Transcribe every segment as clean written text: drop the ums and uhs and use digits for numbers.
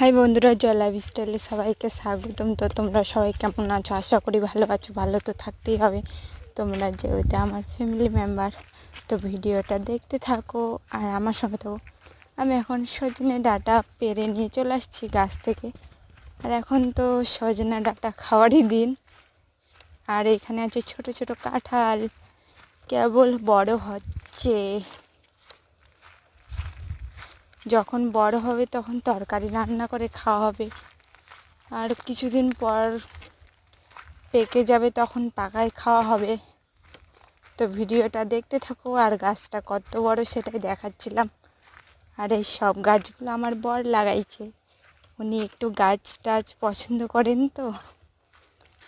High বন্ধুরা, জয় লাইফস্টাইলে সবাইকে স্বাগতম। তো তোমরা সবাই কেমন আছো? আশা করি ভালো আছো। ভালো তো থাকতেই হবে, তোমরা যেহেতু আমার ফ্যামিলি মেম্বার। তো ভিডিওটা দেখতে থাকো আর আমার সঙ্গে থাকো। আমি এখন সজনে ডাঁটা পেরে নিয়ে চলে আসছি গাছ থেকে। আর এখন তো সজনে ডাঁটা খাওয়ারই দিন। আর এখানে আছে ছোট ছোট কাঁঠাল, কেবল বড় হচ্ছে। যখন বড় হবে তখন তরকারি রান্না করে খাওয়া হবে, আর কিছুদিন পর পেকে যাবে, তখন পাকায় খাওয়া হবে। তো ভিডিওটা দেখতে থাকো। আর গাছটা কত বড় সেটাই দেখাচ্ছিলাম। আর এই সব গাছগুলো আমার বর লাগাইছে। উনি একটু গাছ টাছ পছন্দ করেন,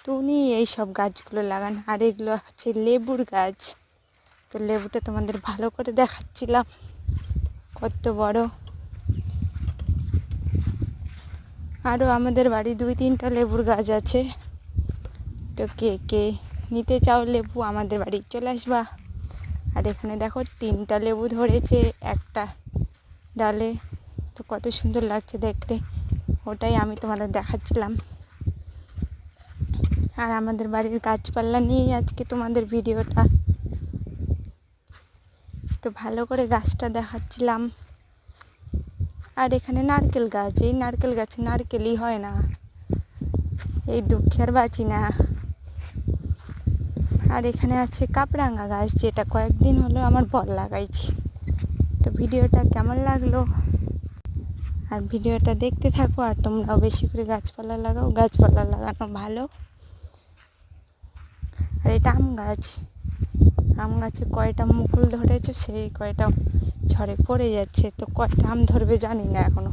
তো উনি এই সব গাছগুলো লাগান। আর এগুলো হচ্ছে লেবুর গাছ। তো লেবুটা তোমাদের ভালো করে দেখাচ্ছিলাম কত বড়। আরও আমাদের বাড়ি 2-3টা লেবুর গাছ আছে। তো কে কে নিতে চাও লেবু, আমাদের বাড়ি চলে আসবা। আর এখানে দেখো 3টা লেবু ধরেছে একটা ডালে। তো কত সুন্দর লাগছে দেখতে, ওটাই আমি তোমাদের দেখাচ্ছিলাম। আর আমাদের বাড়ির গাছপালা নিয়েই আজকে তোমাদের ভিডিওটা। তো ভালো করে গাছটা দেখাচ্ছিলাম। আর এখানে নারকেল গাছ, এই নারকেল গাছে নারকেলই হয় না, এই দুঃখের বাঁচি না। আর এখানে আছে কাপরাঙ্গা গাছ, যেটা কয়েকদিন হলো আমার বর লাগাইছি। তো ভিডিওটা কেমন লাগলো, আর ভিডিওটা দেখতে থাকো। আর তোমরাও বেশি করে গাছপালা লাগাও, গাছপালা লাগানো ভালো। আর এটা আম গাছে কয়টা মুকুল ধরেছে, সেই কয়টা ঝড়ে পড়ে যাচ্ছে। তো কয়টা আম ধরবে জানি না এখনো।